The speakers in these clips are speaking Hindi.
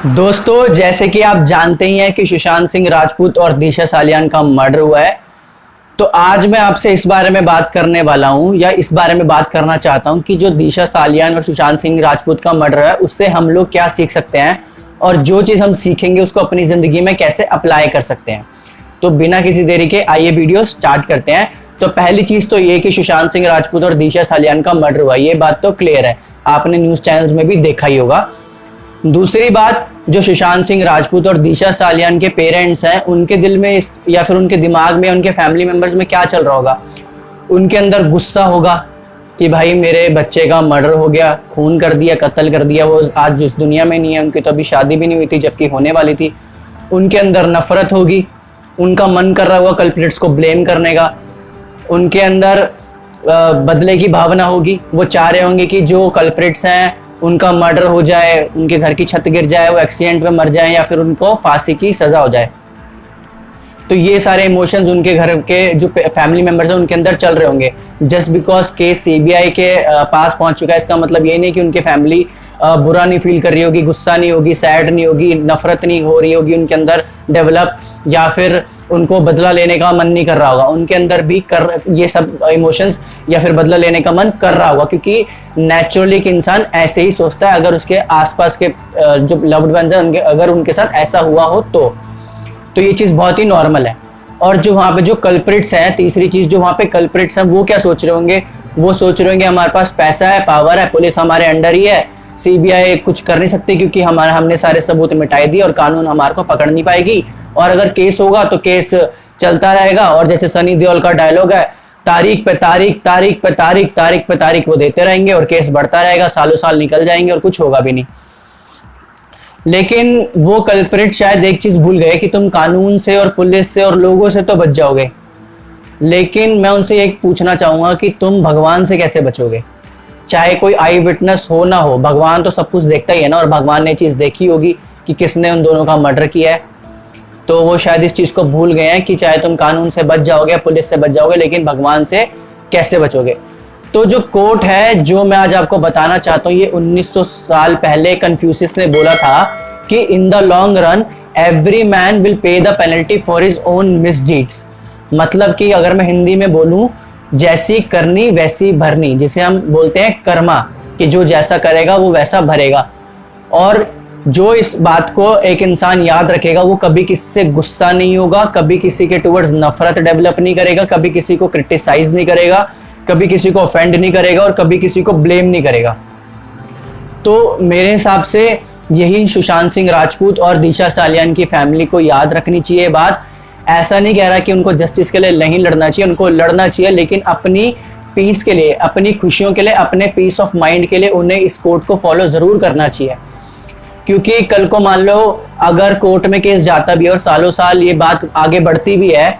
दोस्तों, जैसे कि आप जानते ही हैं कि सुशांत सिंह राजपूत और दिशा सालियान का मर्डर हुआ है। तो आज मैं आपसे इस बारे में बात करने वाला हूं, या इस बारे में बात करना चाहता हूं कि जो दिशा सालियान और सुशांत सिंह राजपूत का मर्डर है उससे हम लोग क्या सीख सकते हैं और जो चीज़ हम सीखेंगे उसको अपनी ज़िंदगी में कैसे अप्लाई कर सकते हैं। तो बिना किसी देरी के आइए वीडियो स्टार्ट करते हैं। तो पहली चीज़ तो ये कि सुशांत सिंह राजपूत और दिशा सालियान का मर्डर हुआ, ये बात तो क्लियर है, आपने न्यूज़ चैनल्स में भी देखा ही होगा। दूसरी बात, जो सुशांत सिंह राजपूत और दिशा सालियान के पेरेंट्स हैं, उनके दिल में या फिर उनके दिमाग में, उनके फैमिली मेंबर्स में क्या चल रहा होगा। उनके अंदर गुस्सा होगा कि भाई मेरे बच्चे का मर्डर हो गया, खून कर दिया, कत्ल कर दिया, वो आज इस दुनिया में नहीं है, उनकी तो अभी शादी भी नहीं हुई थी जबकि होने वाली थी। उनके अंदर नफरत होगी, उनका मन कर रहा होगा कल्प्रिट्स को ब्लेम करने का, उनके अंदर बदले की भावना होगी। वो चाह रहे होंगे कि जो कल्प्रिट्स हैं उनका मर्डर हो जाए, उनके घर की छत गिर जाए, वो एक्सीडेंट में मर जाए या फिर उनको फांसी की सज़ा हो जाए। तो ये सारे इमोशंस उनके घर के जो फैमिली मेंबर्स हैं उनके अंदर चल रहे होंगे। जस्ट बिकॉज केस सीबीआई के पास पहुंच चुका है, इसका मतलब ये नहीं कि उनके फैमिली बुरा नहीं फील कर रही होगी, गुस्सा नहीं होगी, सैड नहीं होगी, नफरत नहीं हो रही होगी उनके अंदर डेवलप, या फिर उनको बदला लेने का मन नहीं कर रहा होगा। उनके अंदर भी ये सब इमोशंस या फिर बदला लेने का मन कर रहा होगा, क्योंकि नेचुरली एक इंसान ऐसे ही सोचता है अगर उसके आसपास के जो लव्ड वंस हैं अगर उनके साथ ऐसा हुआ हो तो ये चीज़ बहुत ही नॉर्मल है। और जो वहाँ पे जो कल्प्रिट्स हैं, तीसरी चीज़, जो वहाँ पे कल्प्रिट्स हैं वो क्या सोच रहे होंगे, वो सोच रहे होंगे हमारे पास पैसा है, पावर है, पुलिस हमारे अंडर ही है, सीबीआई कुछ कर नहीं सकती क्योंकि हमने सारे सबूत मिटाए दिए और कानून हमारे को पकड़ नहीं पाएगी। और अगर केस होगा तो केस चलता रहेगा, और जैसे सनी देओल का डायलॉग है, तारीख पे तारीख, तारीख पे तारीख, तारीख पे तारीख वो देते रहेंगे और केस बढ़ता रहेगा, सालों साल निकल जाएंगे और कुछ होगा भी नहीं। लेकिन वो कल्प्रिट शायद एक चीज भूल गए कि तुम कानून से और पुलिस से और लोगों से तो बच जाओगे, लेकिन मैं उनसे एक पूछना चाहूंगा कि तुम भगवान से कैसे बचोगे। चाहे कोई आई विटनेस हो ना हो, भगवान तो सब कुछ देखता ही है ना, और भगवान ने चीज देखी होगी कि किसने उन दोनों का मर्डर किया है। तो वो शायद इस चीज को भूल गए हैं कि चाहे तुम कानून से बच जाओगे, पुलिस से बच जाओगे, लेकिन भगवान से कैसे बचोगे। तो जो कोट है जो मैं आज आपको बताना चाहता हूँ, ये 1900 साल पहले कन्फ्यूशियस ने बोला था कि in the long run every man will pay the penalty for his own misdeeds. मतलब कि अगर मैं हिंदी में बोलूं, जैसी करनी वैसी भरनी, जिसे हम बोलते हैं कर्मा, कि जो जैसा करेगा वो वैसा भरेगा। और जो इस बात को एक इंसान याद रखेगा वो कभी किसी से गुस्सा नहीं होगा, कभी किसी के टुवर्ड्स नफरत डेवलप नहीं करेगा, कभी किसी को क्रिटिसाइज नहीं करेगा, कभी किसी को ऑफेंड नहीं करेगा और कभी किसी को ब्लेम नहीं करेगा। तो मेरे हिसाब से यही सुशांत सिंह राजपूत और दिशा सालियान की फैमिली को याद रखनी चाहिए बात। ऐसा नहीं कह रहा कि उनको जस्टिस के लिए नहीं लड़ना चाहिए, उनको लड़ना चाहिए, लेकिन अपनी पीस के लिए, अपनी खुशियों के लिए, अपने पीस ऑफ माइंड के लिए उन्हें इस कोर्ट को फॉलो ज़रूर करना चाहिए। क्योंकि कल को मान लो अगर कोर्ट में केस जाता भी है और सालों साल ये बात आगे बढ़ती भी है,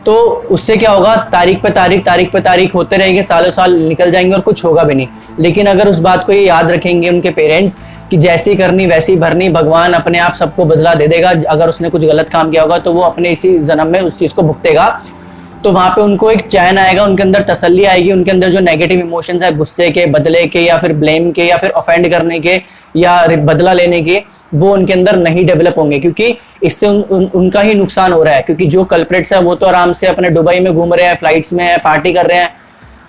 तो उससे क्या होगा, तारीख पे तारीख, तारीख पे तारीख होते रहेंगे, सालों साल निकल जाएंगे और कुछ होगा भी नहीं। लेकिन अगर उस बात को ये याद रखेंगे उनके पेरेंट्स कि जैसी करनी वैसी भरनी, भगवान अपने आप सबको बदला दे देगा। अगर उसने कुछ गलत काम किया होगा तो वो अपने इसी जन्म में उस चीज़ को भुगतेगा। तो वहाँ पे उनको एक चैन आएगा, उनके अंदर तसल्ली आएगी, उनके अंदर जो नेगेटिव इमोशंस है, गुस्से के, बदले के, या फिर ब्लेम के, या फिर ऑफेंड करने के, या बदला लेने के, वो उनके अंदर नहीं डेवलप होंगे, क्योंकि इससे उनका ही नुकसान हो रहा है। क्योंकि जो कल्प्रिट्स है वो तो आराम से अपने दुबई में घूम रहे हैं, फ्लाइट्स में है, पार्टी कर रहे हैं,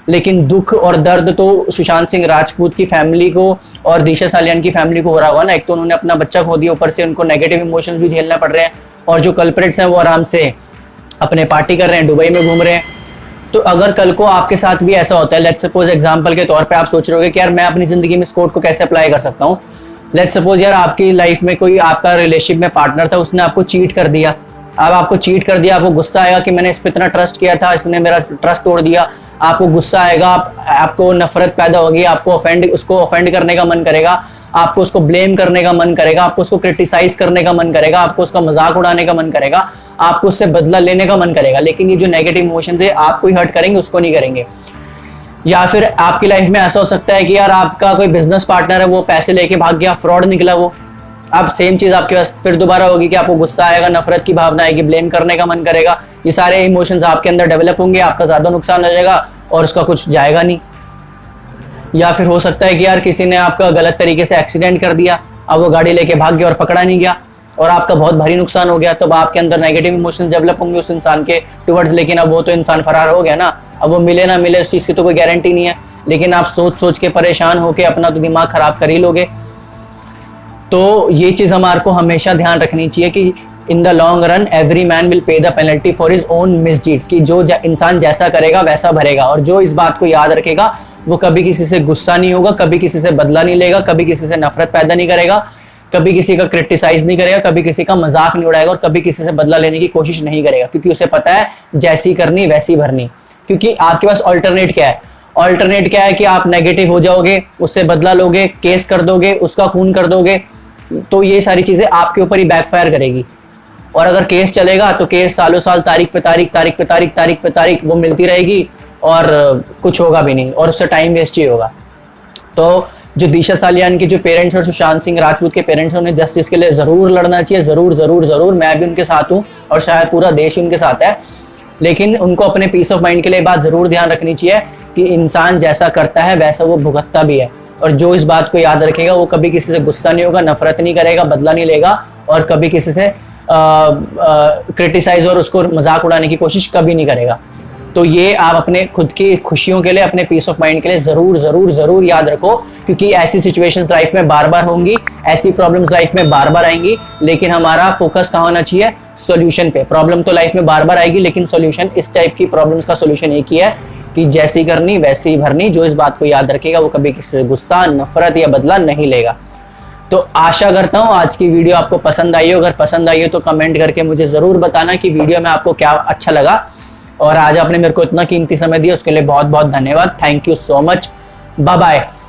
लेकिन दुख और दर्द तो सुशांत सिंह राजपूत की फैमिली को और दिशा सालियान की फैमिली को हो रहा होगा ना। एक तो उन्होंने अपना बच्चा खो दिया, ऊपर से उनको नेगेटिव इमोशंस भी झेलना पड़ रहे हैं, और जो कल्प्रिट्स हैं वो आराम से अपने पार्टी कर रहे हैं, दुबई में घूम रहे हैं। तो अगर कल को आपके साथ भी ऐसा होता है, लेट्स सपोज एग्जांपल के तौर पे आप सोच रहे होगे कि यार मैं अपनी जिंदगी में इस कोड को कैसे अप्लाई कर सकता हूँ। लेट्स सपोज यार आपकी लाइफ में कोई आपका रिलेशनशिप में पार्टनर था, उसने आपको चीट कर दिया। अब आपको चीट कर दिया, आपको गुस्सा आएगा कि मैंने इस पर इतना ट्रस्ट किया था, इसने मेरा ट्रस्ट तोड़ दिया। आपको गुस्सा आएगा, आपको नफरत पैदा होगी, आपको उसको ऑफेंड करने का मन करेगा, आपको उसको ब्लेम करने का मन करेगा, आपको उसको क्रिटिसाइज करने का मन करेगा, आपको उसका मजाक उड़ाने का मन करेगा, आपको उससे बदला लेने का मन करेगा। लेकिन ये जो नेगेटिव इमोशंस है आपको ही हर्ट करेंगे, उसको नहीं करेंगे। या फिर आपकी लाइफ में ऐसा हो सकता है कि यार आपका कोई बिजनेस पार्टनर है, वो पैसे लेके भाग गया, फ्रॉड निकला वो। अब सेम चीज़ आपके पास फिर दोबारा होगी कि आपको गुस्सा आएगा, नफरत की भावना आएगी, ब्लेम करने का मन करेगा। ये सारे इमोशंस आपके अंदर डेवलप होंगे, आपका ज़्यादा नुकसान हो जाएगा और उसका कुछ जाएगा नहीं। या फिर हो सकता है कि यार किसी ने आपका गलत तरीके से एक्सीडेंट कर दिया, अब वो गाड़ी लेके भाग गया और पकड़ा नहीं गया और आपका बहुत भारी नुकसान हो गया, तो आपके अंदर नेगेटिव इमोशंस डेवलप होंगे उस इंसान के टुवर्ड्स, लेकिन अब वो तो इंसान फरार हो गया ना, अब वो मिले ना मिले उस चीज़ की तो कोई गारंटी नहीं है, लेकिन आप सोच सोच के परेशान होके अपना तो दिमाग खराब कर ही लोगे। तो ये चीज़ हमारे को हमेशा ध्यान रखनी चाहिए कि in the long run every man will pay the penalty for his own misdeeds, कि जो इंसान जैसा करेगा वैसा भरेगा, और जो इस बात को याद रखेगा वो कभी किसी से गुस्सा नहीं होगा, कभी किसी से बदला नहीं लेगा, कभी किसी से नफरत पैदा नहीं करेगा, कभी किसी का क्रिटिसाइज नहीं करेगा, कभी किसी का मजाक नहीं उड़ाएगा और कभी किसी से बदला लेने की कोशिश नहीं करेगा, क्योंकि उसे पता है जैसी करनी वैसी भरनी। क्योंकि आपके पास ऑल्टरनेट क्या है, ऑल्टरनेट क्या है कि आप नेगेटिव हो जाओगे, उससे बदला लोगे, केस कर दोगे, उसका खून कर दोगे, तो ये सारी चीजें आपके ऊपर ही बैकफायर करेगी। और अगर केस चलेगा तो केस सालों साल तारीख पे तारीख तारीख पे तारीख तारीख पे तारीख वो मिलती रहेगी और कुछ होगा भी नहीं और उससे टाइम वेस्ट ही होगा। तो जो दिशा सालियान के जो पेरेंट्स और सुशांत सिंह राजपूत के पेरेंट्स हैं उन्हें जस्टिस के लिए ज़रूर लड़ना चाहिए, ज़रूर ज़रूर ज़रूर। मैं भी उनके साथ हूँ और शायद पूरा देश ही उनके साथ है, लेकिन उनको अपने पीस ऑफ माइंड के लिए बात ज़रूर ध्यान रखनी चाहिए कि इंसान जैसा करता है वैसा वो भुगतता भी है, और जो इस बात को याद रखेगा वो कभी किसी से गुस्सा नहीं होगा, नफरत नहीं करेगा, बदला नहीं लेगा और कभी किसी से क्रिटिसाइज और उसको मजाक उड़ाने की कोशिश कभी नहीं करेगा। तो ये आप अपने खुद की खुशियों के लिए, अपने पीस ऑफ माइंड के लिए ज़रूर ज़रूर ज़रूर याद रखो, क्योंकि ऐसी सिचुएशंस लाइफ में बार बार होंगी, ऐसी प्रॉब्लम्स लाइफ में बार बार आएंगी, लेकिन हमारा फोकस कहाँ होना चाहिए, सॉल्यूशन पे। प्रॉब्लम तो लाइफ में बार बार आएगी, लेकिन सॉल्यूशन, इस टाइप की प्रॉब्लम्स का सॉल्यूशन एक ही है कि जैसी करनी वैसी ही भरनी। जो इस बात को याद रखेगा वो कभी किसी से गुस्सा, नफरत या बदला नहीं लेगा। तो आशा करता हूँ आज की वीडियो आपको पसंद आई हो। अगर पसंद आई हो तो कमेंट करके मुझे ज़रूर बताना कि वीडियो में आपको क्या अच्छा लगा, और आज आपने मेरे को इतना कीमती समय दिया उसके लिए बहुत बहुत धन्यवाद। Thank you so much. Bye bye.